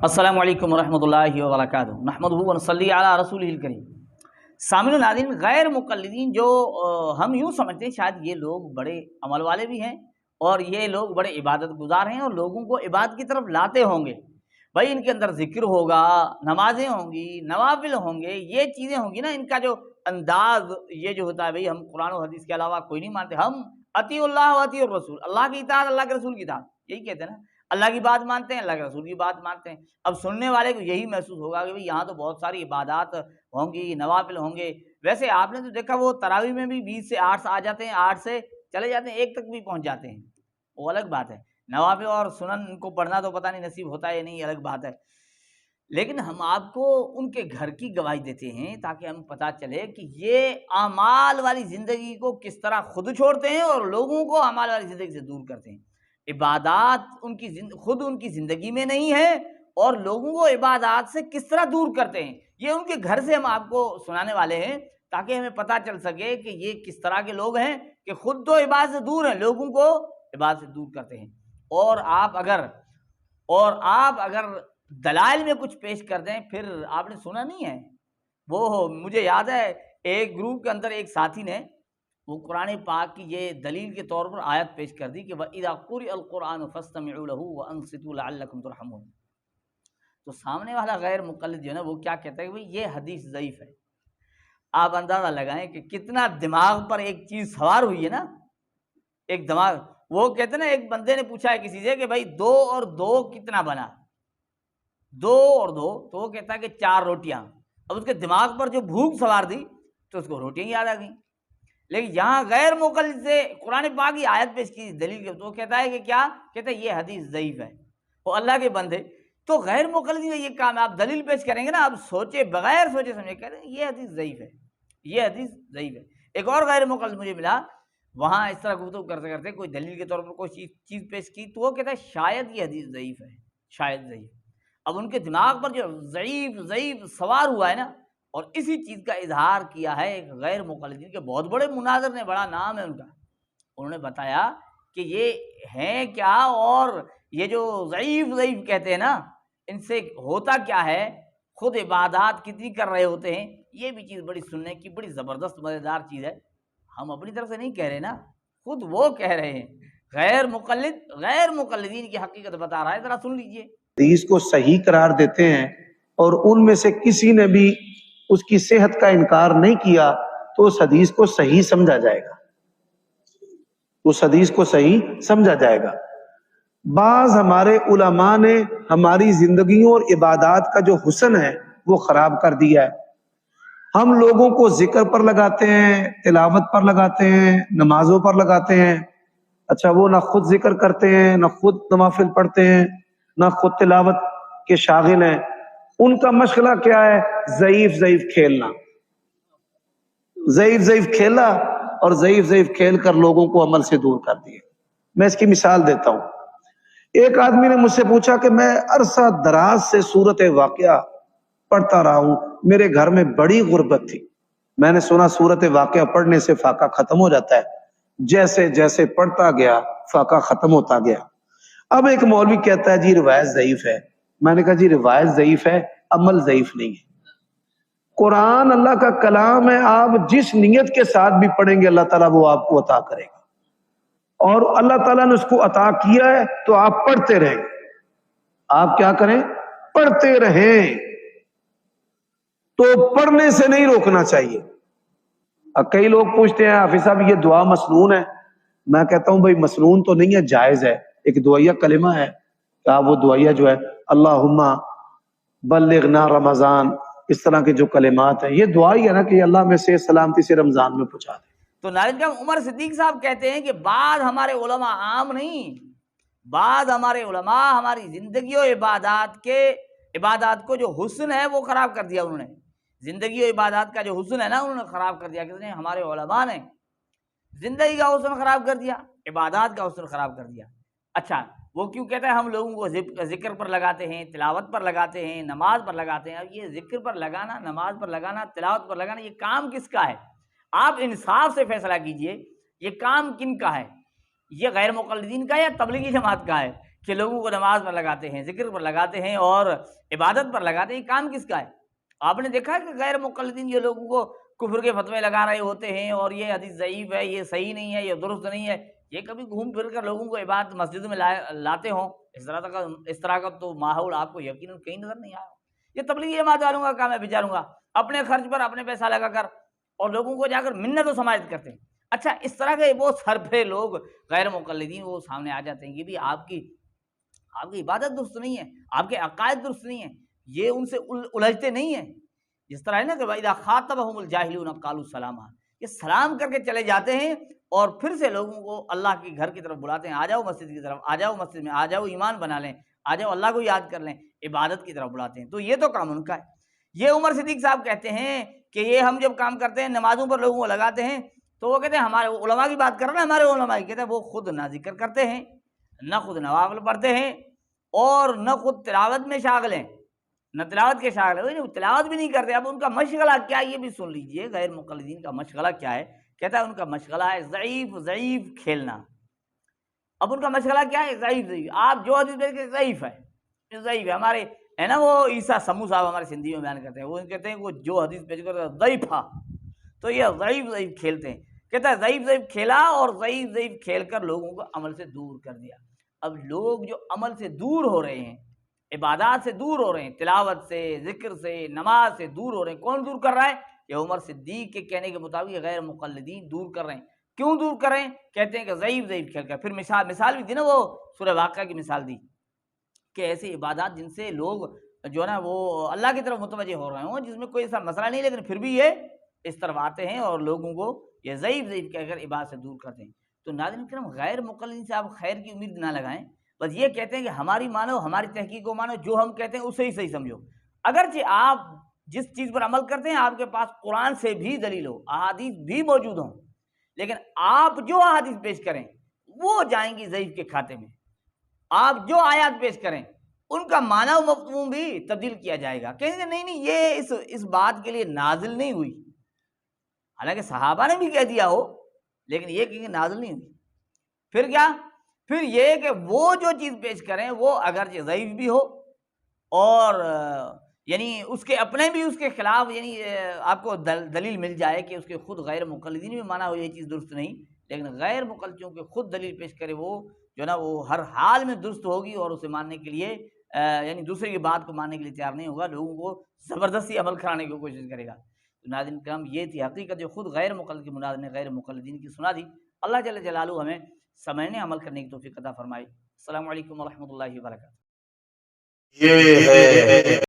السلام علیکم ورحمۃ اللہ وبرکاتہ نحمدہ و نصلی علی رسولہ الکریم۔ سامعین و ناظرین، غیر مقلدین جو ہم یوں سمجھتے ہیں شاید یہ لوگ بڑے عمل والے بھی ہیں اور یہ لوگ بڑے عبادت گزار ہیں اور لوگوں کو عبادت کی طرف لاتے ہوں گے، بھائی ان کے اندر ذکر ہوگا، نمازیں ہوں گی، نوافل ہوں گے، یہ چیزیں ہوں گی نا، ان کا جو انداز یہ جو ہوتا ہے بھائی ہم قرآن و حدیث کے علاوہ کوئی نہیں مانتے، ہم اطیع اللہ و اطیع الرسول، اللہ کی اطاعت، اللہ کے رسول کی اطاعت، یہی کہتے ہیں نا، اللہ کی بات مانتے ہیں، اللہ کے رسول کی بات مانتے ہیں۔ اب سننے والے کو یہی محسوس ہوگا کہ بھئی یہاں تو بہت ساری عبادات ہوں گی، نوافل ہوں گے۔ ویسے آپ نے تو دیکھا وہ تراویح میں بھی 20 سے 8 آ جاتے ہیں، 8 سے چلے جاتے ہیں، 1 تک بھی پہنچ جاتے ہیں، وہ الگ بات ہے۔ نوافل اور سنن ان کو پڑھنا تو پتہ نہیں نصیب ہوتا ہے یا نہیں، الگ بات ہے۔ لیکن ہم آپ کو ان کے گھر کی گواہی دیتے ہیں تاکہ ہمیں پتہ چلے کہ یہ اعمال والی زندگی کو کس طرح خود چھوڑتے ہیں اور لوگوں کو اعمال والی زندگی سے دور کرتے ہیں۔ عبادات خود ان کی زندگی میں نہیں ہے اور لوگوں کو عبادات سے کس طرح دور کرتے ہیں، یہ ان کے گھر سے ہم آپ کو سنانے والے ہیں تاکہ ہمیں پتہ چل سکے کہ یہ کس طرح کے لوگ ہیں کہ خود تو عبادت سے دور ہیں، لوگوں کو عبادت سے دور کرتے ہیں۔ اور آپ اگر دلائل میں کچھ پیش کر دیں، پھر آپ نے سنا نہیں ہے، وہ مجھے یاد ہے ایک گروپ کے اندر ایک ساتھی نے وہ قرآن پاک کی یہ دلیل کے طور پر آیت پیش کر دی کہ وَإِذَا قُرِئَ الْقُرْآنُ فَاسْتَمِعُوا لَهُ وَأَنصِتُوا لَعَلَّكُمْ تُرْحَمُونَ۔ تو سامنے والا غیر مقلد جو ہے نا وہ کیا کہتا ہے کہ یہ حدیث ضعیف ہے۔ آپ اندازہ لگائیں کہ کتنا دماغ پر ایک چیز سوار ہوئی ہے نا، ایک دماغ، وہ کہتے ہیں نا ایک بندے نے پوچھا ہے کسی سے کہ بھائی 2 اور 2 کتنا بنا، 2 اور 2، تو وہ کہتا ہے کہ 4 روٹیاں۔ اب اس کے دماغ پر جو بھوک سوار دی تو اس کو روٹیاں یاد آ گئیں۔ لیکن یہاں غیر مقلد سے قرآن پاک کی آیت پیش کی دلیل کے تو وہ کہتا ہے کہ کیا کہتا ہے، یہ حدیث ضعیف ہے۔ وہ اللہ کے بندے تو غیر مقلد کا یہ کام ہے، آپ دلیل پیش کریں گے نا، آپ سوچے بغیر سوچے سمجھے کہتے ہیں یہ حدیث ضعیف ہے، یہ حدیث ضعیف ہے۔ ایک اور غیر مقلد مجھے ملا، وہاں اس طرح گفتگو کرتے کرتے کوئی دلیل کے طور پر کوئی چیز پیش کی تو وہ کہتا ہے شاید یہ حدیث ضعیف ہے، شاید ضعیف۔ اب ان کے دماغ پر جو ضعیف سوار ہوا ہے نا، اور اسی چیز کا اظہار کیا ہے ایک غیر مقلدین کے بہت بڑے مناظر نے، بڑا نام ہے ان کا، انہوں نے بتایا کہ یہ ہیں کیا اور یہ جو ضعیف کہتے ہیں نا، ان سے ہوتا کیا ہے، خود عبادات کتنی کر رہے ہوتے ہیں، یہ بھی چیز بڑی سننے کی بڑی زبردست مزیدار چیز ہے۔ ہم اپنی طرف سے نہیں کہہ رہے نا، خود وہ کہہ رہے ہیں، غیر مقلدین کی حقیقت بتا رہا ہے، ذرا سن لیجئے۔ حدیث کو صحیح قرار دیتے ہیں اور ان میں سے کسی نے بھی اس کی صحت کا انکار نہیں کیا تو اس حدیث کو صحیح سمجھا جائے گا، اس حدیث کو صحیح سمجھا جائے گا۔ بعض ہمارے علماء نے ہماری زندگیوں اور عبادات کا جو حسن ہے وہ خراب کر دیا ہے۔ ہم لوگوں کو ذکر پر لگاتے ہیں، تلاوت پر لگاتے ہیں، نمازوں پر لگاتے ہیں، اچھا وہ نہ خود ذکر کرتے ہیں، نہ خود نوافل پڑھتے ہیں، نہ خود تلاوت کے شاغل ہیں۔ ان کا مشغلہ کیا ہے؟ ضعیف کھیلنا، ضعیف کھیلا اور ضعیف کھیل کر لوگوں کو عمل سے دور کر دیا۔ میں اس کی مثال دیتا ہوں۔ ایک آدمی نے مجھ سے پوچھا کہ میں عرصہ دراز سے سورت واقعہ پڑھتا رہا ہوں، میرے گھر میں بڑی غربت تھی، میں نے سنا سورت واقعہ پڑھنے سے فاقہ ختم ہو جاتا ہے، جیسے جیسے پڑھتا گیا فاقہ ختم ہوتا گیا۔ اب ایک مولوی کہتا ہے جی روایت ضعیف ہے، میں نے کہا جی روایت ضعیف ہے، عمل ضعیف نہیں ہے۔ قرآن اللہ کا کلام ہے، آپ جس نیت کے ساتھ بھی پڑھیں گے اللہ تعالیٰ وہ آپ کو عطا کرے گا، اور اللہ تعالیٰ نے اس کو عطا کیا ہے تو آپ پڑھتے رہیں، آپ کیا کریں؟ پڑھتے رہیں۔ تو پڑھنے سے نہیں روکنا چاہیے۔ اب کئی لوگ پوچھتے ہیں حافظ صاحب یہ دعا مسنون ہے، میں کہتا ہوں بھائی مسنون تو نہیں ہے، جائز ہے، ایک دعائیہ کلمہ ہے کہ آپ وہ دعائیہ جو ہے اللہم بلغنا رمضان، اس طرح کے جو کلمات ہیں، یہ دعا ہی ہے نا کہ اللہ میں سے سلامتی سے رمضان میں پہنچا دے۔ تو ناظرین کرام، عمر صدیق صاحب کہتے ہیں کہ بعض ہمارے علماء، عام نہیں، بعض ہمارے علماء ہماری زندگی و عبادات کو جو حسن ہے وہ خراب کر دیا، انہوں نے زندگی و عبادات کا جو حسن ہے نا انہوں نے خراب کر دیا۔ کس نے؟ ہمارے علماء نے زندگی کا حسن خراب کر دیا، عبادات کا حسن خراب کر دیا۔ اچھا وہ کیوں کہتا ہے ہم لوگوں کو ذکر پر لگاتے ہیں، تلاوت پر لگاتے ہیں، نماز پر لگاتے ہیں؟ اب یہ ذکر پر لگانا، نماز پر لگانا، تلاوت پر لگانا، یہ کام کس کا ہے؟ آپ انصاف سے فیصلہ کیجئے، یہ کام کن کا ہے؟ یہ غیر مقلدین کا یا تبلیغی جماعت کا ہے؟ کہ لوگوں کو نماز پر لگاتے ہیں، ذکر پر لگاتے ہیں اور عبادت پر لگاتے ہیں، یہ کام کس کا ہے؟ آپ نے دیکھا ہے کہ غیر مقلدین یہ لوگوں کو کفر کے فتوے لگا رہے ہوتے ہیں اور یہ حدیث ضعیف ہے، یہ صحیح نہیں ہے، یہ درست نہیں ہے، یہ کبھی گھوم پھر کر لوگوں کو عبادت مسجد میں لاتے ہوں؟ اس طرح کا تو ماحول آپ کو یقیناً کہیں نظر نہیں آیا۔ یہ تبلیغی جماعت والوں کا کام ہے بیچاروں کا، اپنے خرچ پر اپنے پیسہ لگا کر اور لوگوں کو جا کر منت و سماجت کرتے ہیں۔ اچھا، اس طرح کے وہ سرفے لوگ غیر مقلدین وہ سامنے آ جاتے ہیں، یہ بھی آپ کی عبادت درست نہیں ہے، آپ کے عقائد درست نہیں ہیں، یہ ان سے الجھتے نہیں ہیں۔ جس طرح ہے نا کہ وَإِذَا خَاطَبَهُمُ الْجَاهِلُونَ قَالُوا سَلَامًا، یہ سلام کر کے چلے جاتے ہیں اور پھر سے لوگوں کو اللہ کے گھر کی طرف بلاتے ہیں، آ جاؤ مسجد کی طرف، آ جاؤ مسجد میں، آ جاؤ ایمان بنا لیں، آ جاؤ اللہ کو یاد کر لیں، عبادت کی طرف بلاتے ہیں۔ تو یہ تو کام ان کا ہے۔ یہ عمر صدیق صاحب کہتے ہیں کہ یہ ہم جب کام کرتے ہیں نمازوں پر لوگوں کو لگاتے ہیں تو وہ کہتے ہیں ہمارے علماء کی بات کر رہے ہیں، ہمارے علماء کی، کہتے ہیں وہ خود نہ ذکر کرتے ہیں، نہ خود نوافل پڑھتے ہیں اور نہ خود تلاوت میں شاغل ہیں، نہ تلاوت کے شاغل ہیں، تلاوت بھی نہیں کرتے۔ اب ان کا مشغلہ کیا ہے یہ بھی سن لیجئے، غیر مقلدین کا مشغلہ کیا ہے؟ کہتا ہے ان کا مشغلہ ہے ضعیف کھیلنا۔ اب ان کا مشغلہ کیا ہے؟ ضعیف۔ آپ جو حدیث دیکھیں ضعیف ہے، ضعیف ہے۔ ہمارے ہے نا وہ عیسیٰ سمو صاحب ہمارے سندھی میں بیان کرتے ہیں، وہ کہتے ہیں وہ جو حدیث پیش کرتے ہیں ضعیف تھا، تو یہ ضعیف کھیلتے ہیں۔ کہتا ہے ضعیف کھیلا اور ضعیف کھیل کر لوگوں کو عمل سے دور کر دیا۔ اب لوگ جو عمل سے دور ہو رہے ہیں، عبادات سے دور ہو رہے ہیں، تلاوت سے، ذکر سے، نماز سے دور ہو رہے ہیں، کون دور کر رہا ہے؟ یہ عمر صدیق کے کہنے کے مطابق غیر مقلدین دور کر رہے ہیں۔ کیوں دور کر رہے ہیں؟ کہتے ہیں کہ ضعیف کھیل کر۔ پھر مثال بھی دی نا، وہ سورہ واقعہ کی مثال دی کہ ایسی عبادات جن سے لوگ جو ہے نا وہ اللہ کی طرف متوجہ ہو رہے ہوں، جس میں کوئی ایسا مسئلہ نہیں، لیکن پھر بھی یہ اس طرف آتے ہیں اور لوگوں کو یہ ضعیف کہہ کر عبادت سے دور کرتے ہیں۔ تو ناظرین کرام، غیر مقلدین سے آپ خیر کی امید نہ لگائیں، بس یہ کہتے ہیں کہ ہماری مانو، ہماری تحقیق کو مانو، جو ہم کہتے ہیں اسے ہی صحیح سمجھو۔ اگرچہ آپ جس چیز پر عمل کرتے ہیں آپ کے پاس قرآن سے بھی دلیل ہو، احادیث بھی موجود ہوں، لیکن آپ جو احادیث پیش کریں وہ جائیں گی ضعیف کے کھاتے میں۔ آپ جو آیات پیش کریں ان کا معنی و مفہوم بھی تبدیل کیا جائے گا، کہیں گے نہیں یہ اس بات کے لیے نازل نہیں ہوئی، حالانکہ صحابہ نے بھی کہہ دیا ہو، لیکن یہ کہیں گے نازل نہیں ہوئی۔ پھر کیا؟ پھر یہ کہ وہ جو چیز پیش کریں وہ اگرچہ ضعیف بھی ہو اور یعنی اس کے اپنے بھی اس کے خلاف یعنی آپ کو دلیل مل جائے کہ اس کے خود غیر مقلدین بھی مانا ہو یہ چیز درست نہیں، لیکن غیر مقلدوں کے خود دلیل پیش کرے وہ جو نا وہ ہر حال میں درست ہوگی اور اسے ماننے کے لیے یعنی دوسرے کی بات کو ماننے کے لیے تیار نہیں ہوگا، لوگوں کو زبردستی عمل کرانے کی کوشش کرے گا۔ تو ناظرین کرام، یہ تھی حقیقت جو خود غیر مقلد کے مناظر نے غیر مقلدین کی سنا دی۔ اللہ جل جلالہ ہمیں سمجھنے عمل کرنے کی توفیق عطا فرمائے۔ السلام علیکم ورحمۃ اللہ وبرکاتہ۔ یہ ہے